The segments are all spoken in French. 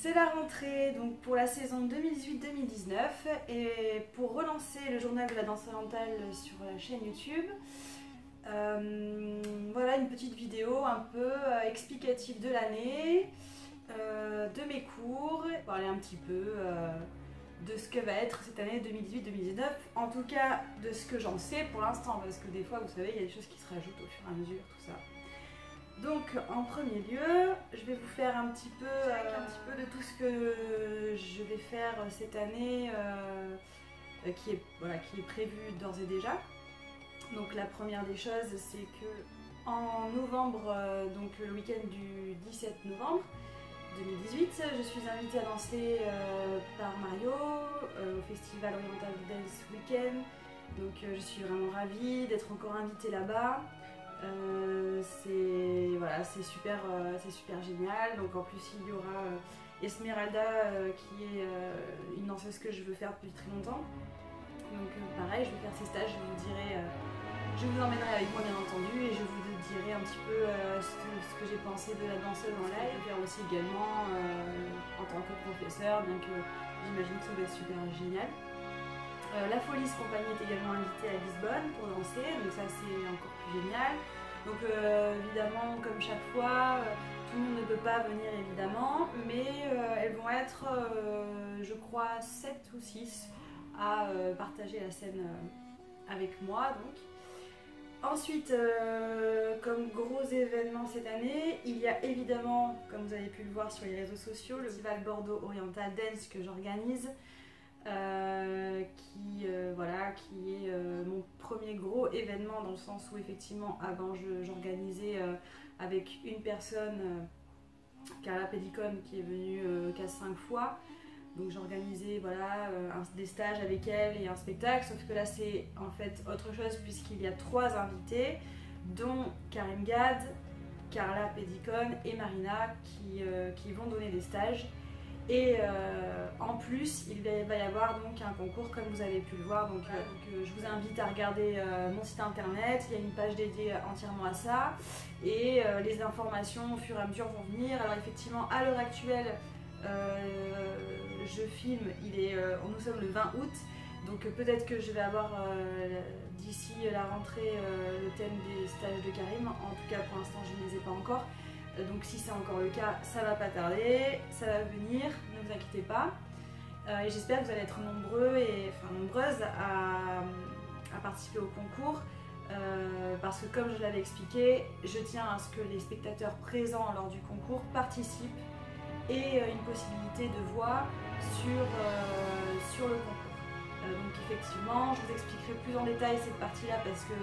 C'est la rentrée donc pour la saison 2018-2019 et pour relancer le journal de la danse orientale sur la chaîne YouTube, voilà une petite vidéo un peu explicative de l'année, de mes cours, parler un petit peu de ce que va être cette année 2018-2019, en tout cas de ce que j'en sais pour l'instant, parce que des fois vous savez il y a des choses qui se rajoutent au fur et à mesure, tout ça. Donc en premier lieu, je vais vous faire un petit peu de tout ce que je vais faire cette année qui est prévu d'ores et déjà. Donc la première des choses, c'est que en novembre, donc le week-end du 17 novembre 2018, je suis invitée à danser par Mario au Festival Oriental Dance Weekend. Donc je suis vraiment ravie d'être encore invitée là-bas. C'est super génial. Donc en plus il y aura Esmeralda qui est une danseuse que je veux faire depuis très longtemps. Donc pareil, je vais faire ces stages, je vous emmènerai avec moi bien entendu et je vous dirai un petit peu ce que j'ai pensé de la danseuse en live. Je vais faire aussi également en tant que professeur, bien que j'imagine que ça va être super génial. La Folies Compagnie est également invitée à Lisbonne pour danser, donc ça c'est encore plus génial. Donc évidemment, comme chaque fois, tout le monde ne peut pas venir évidemment, mais elles vont être, je crois, 7 ou 6 à partager la scène avec moi. Donc. Ensuite, comme gros événement cette année, il y a évidemment, comme vous avez pu le voir sur les réseaux sociaux, le Festival Bordeaux Oriental Dance que j'organise. Qui est mon premier gros événement dans le sens où effectivement avant j'organisais avec une personne, Carla Pedicone, qui est venue 4-5 fois. Donc j'organisais des stages avec elle et un spectacle, sauf que là c'est en fait autre chose puisqu'il y a 3 invités, dont Karim Gad, Carla Pedicone et Marina qui vont donner des stages. Et en plus, il va y avoir donc un concours comme vous avez pu le voir. Donc, je vous invite à regarder mon site internet, il y a une page dédiée entièrement à ça. Et les informations au fur et à mesure vont venir. Alors effectivement, à l'heure actuelle, je filme, nous sommes le 20 août. Donc peut-être que je vais avoir d'ici la rentrée le thème des stages de Karim. En tout cas, pour l'instant, je ne les ai pas encore. Donc si c'est encore le cas, ça va pas tarder, ça va venir, ne vous inquiétez pas. Et j'espère que vous allez être nombreuses à participer au concours. Parce que comme je l'avais expliqué, je tiens à ce que les spectateurs présents lors du concours participent et une possibilité de voix sur le concours. Donc effectivement, je vous expliquerai plus en détail cette partie-là parce que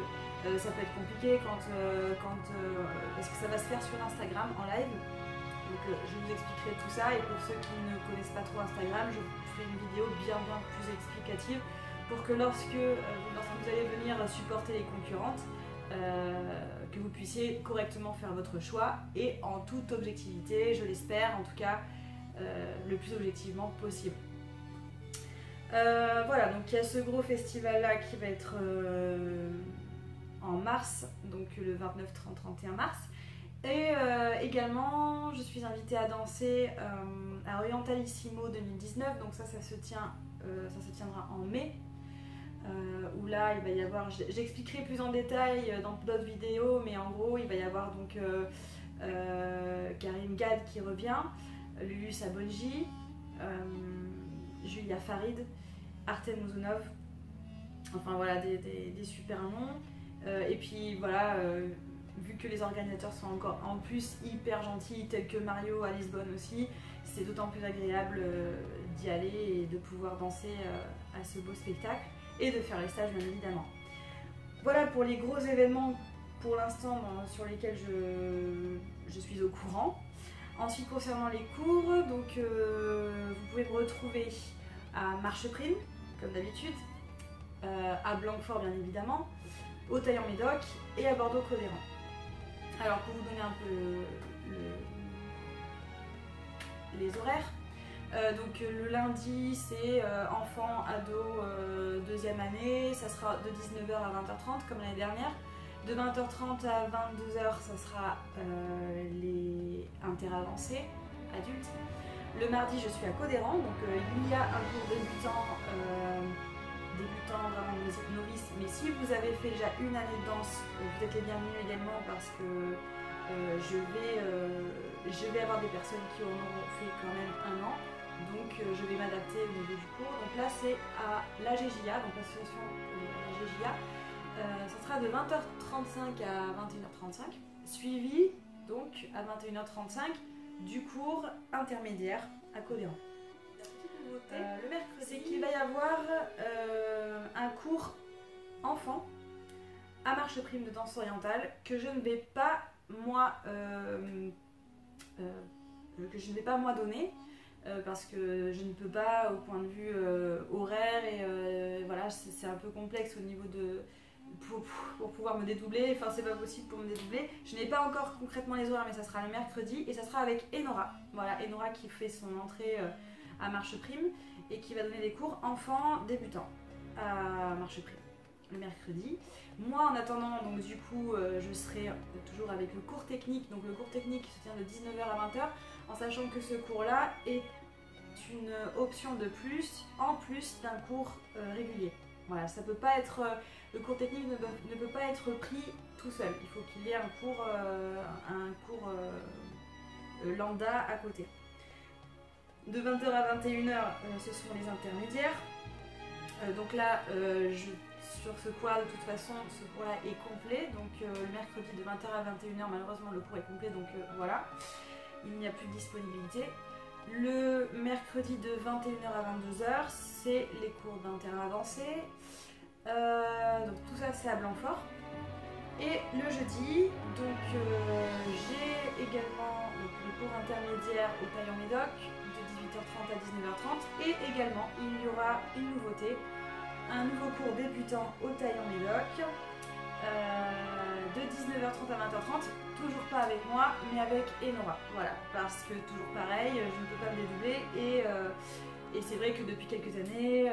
ça peut être compliqué parce que ça va se faire sur Instagram en live. Donc je vous expliquerai tout ça et pour ceux qui ne connaissent pas trop Instagram, je vous ferai une vidéo bien plus explicative pour que lorsque vous allez venir supporter les concurrentes, que vous puissiez correctement faire votre choix et en toute objectivité, je l'espère en tout cas, le plus objectivement possible. Voilà, donc il y a ce gros festival là qui va être en mars, donc le 29, 30, 31 mars. Et également, je suis invitée à danser à Orientalissimo 2019, donc ça se tiendra en mai. Où là, il va y avoir, j'expliquerai plus en détail dans d'autres vidéos, mais en gros, il va y avoir donc Karim Gad qui revient, Lulu Sabonji, Julia Farid, Artem Ouzunov, enfin voilà des super noms. Et puis voilà, vu que les organisateurs sont encore en plus hyper gentils, tels que Mario à Lisbonne aussi, c'est d'autant plus agréable d'y aller et de pouvoir danser à ce beau spectacle et de faire les stages bien évidemment. Voilà pour les gros événements pour l'instant sur lesquels je suis au courant. Ensuite concernant les cours, donc vous pouvez me retrouver à Marcheprime, comme d'habitude, à Blanquefort bien évidemment, au Taillan-Médoc et à Bordeaux-Codéran. Alors pour vous donner un peu les horaires, donc le lundi c'est enfant, ado, deuxième année, ça sera de 19h à 20h30 comme l'année dernière. De 20h30 à 22h ça sera les interavancés adultes. Le mardi, je suis à Codéran, donc il y a un cours débutant, vraiment novice, mais si vous avez fait déjà une année de danse, vous êtes les bienvenus également parce que je vais avoir des personnes qui auront fait quand même un an, donc je vais m'adapter au niveau du cours. Donc là c'est à l'AGJA, donc l'association l'AGJA, ça sera de 20h35 à 21h35, suivi donc à 21h35 du cours intermédiaire à Codéran. Le mercredi, c'est qu'il va y avoir un cours enfant à marche prime de danse orientale que je ne vais pas moi donner parce que je ne peux pas au point de vue horaire et voilà, c'est un peu complexe au niveau de pour pouvoir me dédoubler, enfin c'est pas possible pour me dédoubler. Je n'ai pas encore concrètement les horaires, mais ça sera le mercredi et ça sera avec Enora. Voilà, Enora qui fait son entrée à marche prime et qui va donner des cours enfants débutants à marche prime le mercredi. Moi en attendant, donc du coup je serai toujours avec le cours technique, donc le cours technique se tient de 19h à 20h, en sachant que ce cours là est une option de plus en plus d'un cours régulier. Voilà, ça peut pas être, le cours technique ne peut pas être pris tout seul, il faut qu'il y ait un cours lambda à côté. De 20h à 21h, ce sont les intermédiaires. Donc là, sur ce cours-là, de toute façon, ce cours-là est complet. Donc le mercredi de 20h à 21h, malheureusement, le cours est complet. Donc voilà, il n'y a plus de disponibilité. Le mercredi de 21h à 22h, c'est les cours d'interne avancé. Donc tout ça, c'est à Blanquefort. Et le jeudi, donc j'ai également le cours intermédiaire au Taillan-Médoc de 18h30 à 19h30 et également il y aura une nouveauté, un nouveau cours débutant au Taillan-Médoc de 19h30 à 20h30, toujours pas avec moi mais avec Enora, voilà, parce que toujours pareil, je ne peux pas me dédoubler et c'est vrai que depuis quelques années,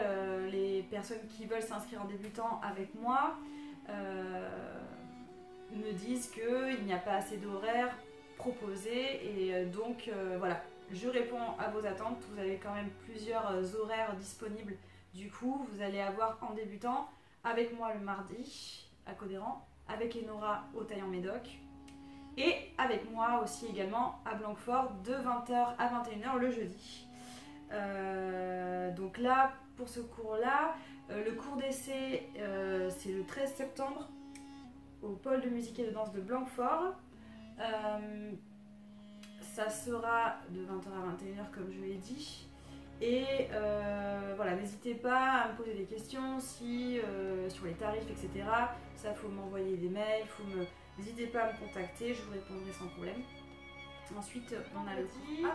les personnes qui veulent s'inscrire en débutant avec moi me disent qu'il n'y a pas assez d'horaires proposés et donc voilà, je réponds à vos attentes. Vous avez quand même plusieurs horaires disponibles, du coup vous allez avoir en débutant avec moi le mardi à Codéran, avec Enora au Taillan-Médoc et avec moi aussi également à Blanquefort de 20h à 21h le jeudi. Donc là pour ce cours là, le cours d'essai c'est le 13 septembre au pôle de musique et de danse de Blanquefort. Ça sera de 20h à 21h comme je l'ai dit. Et voilà, n'hésitez pas à me poser des questions sur les tarifs, etc. Ça, faut m'envoyer des mails, n'hésitez pas à me contacter, je vous répondrai sans problème. Ensuite, on a le cours.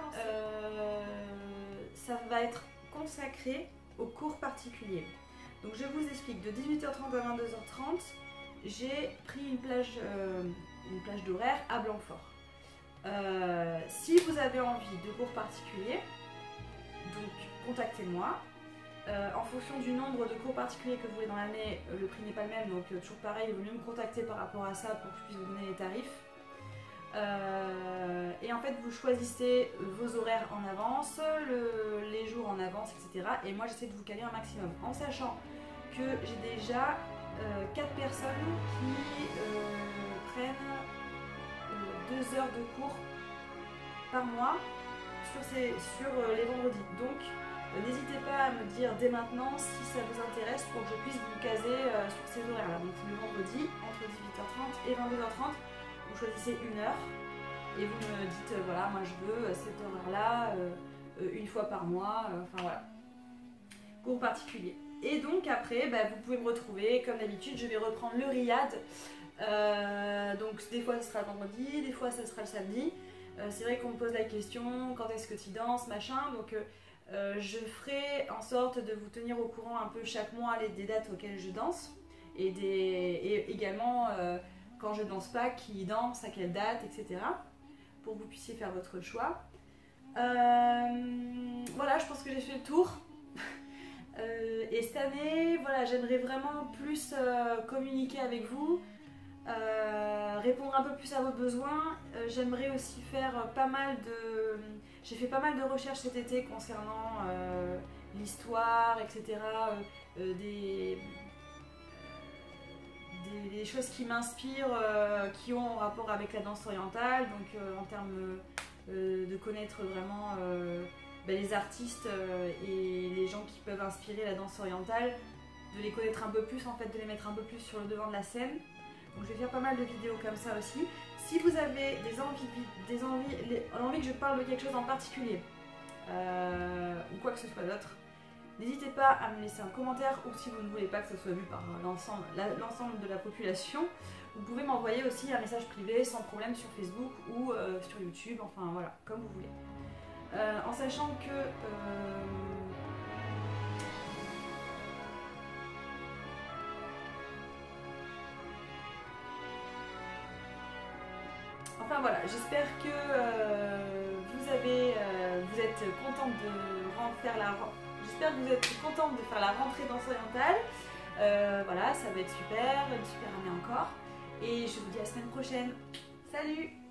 Ça va être consacré aux cours particuliers. Donc je vous explique, de 18h30 à 22h30, j'ai pris une plage d'horaire à Blanquefort. Si vous avez envie de cours particuliers, donc contactez-moi. En fonction du nombre de cours particuliers que vous voulez dans l'année, le prix n'est pas le même, donc toujours pareil, il vaut mieux me contacter par rapport à ça pour que je puisse vous donner les tarifs. Et en fait, vous choisissez vos horaires en avance, les jours en avance, etc. Et moi, j'essaie de vous caler un maximum, en sachant que j'ai déjà 4 personnes qui prennent 2 heures de cours par mois sur les vendredis. Donc, n'hésitez pas à me dire dès maintenant si ça vous intéresse pour que je puisse vous caser sur ces horaires-là. Donc, le vendredi, entre 18h30 et 22h30, vous choisissez une heure et vous me dites voilà, moi je veux cet horaire-là une fois par mois, enfin voilà, cours particulier. Et donc après, vous pouvez me retrouver comme d'habitude, je vais reprendre le riad. Donc des fois ce sera le vendredi, des fois ça sera le samedi. C'est vrai qu'on me pose la question quand est-ce que tu danses, machin. Donc je ferai en sorte de vous tenir au courant un peu chaque mois des dates auxquelles je danse et également quand je danse pas, qui danse, à quelle date, etc. pour que vous puissiez faire votre choix. Voilà, je pense que j'ai fait le tour. Et cette année, voilà, j'aimerais vraiment plus communiquer avec vous. répondre un peu plus à vos besoins. J'aimerais aussi faire pas mal de... J'ai fait pas mal de recherches cet été concernant l'histoire, etc. Des choses qui m'inspirent, qui ont un rapport avec la danse orientale, donc en termes de connaître vraiment les artistes et les gens qui peuvent inspirer la danse orientale, de les connaître un peu plus en fait, de les mettre un peu plus sur le devant de la scène. Donc je vais faire pas mal de vidéos comme ça aussi. Si vous avez l'envie que je parle de quelque chose en particulier, ou quoi que ce soit d'autre, n'hésitez pas à me laisser un commentaire, ou si vous ne voulez pas que ce soit vu par l'ensemble de la population, vous pouvez m'envoyer aussi un message privé sans problème sur Facebook ou sur YouTube, enfin voilà, comme vous voulez. En sachant que enfin voilà, j'espère que vous êtes contente de faire j'espère que vous êtes contente de faire la rentrée danse orientale. Voilà, ça va être super, une super année encore. Et je vous dis à la semaine prochaine. Salut!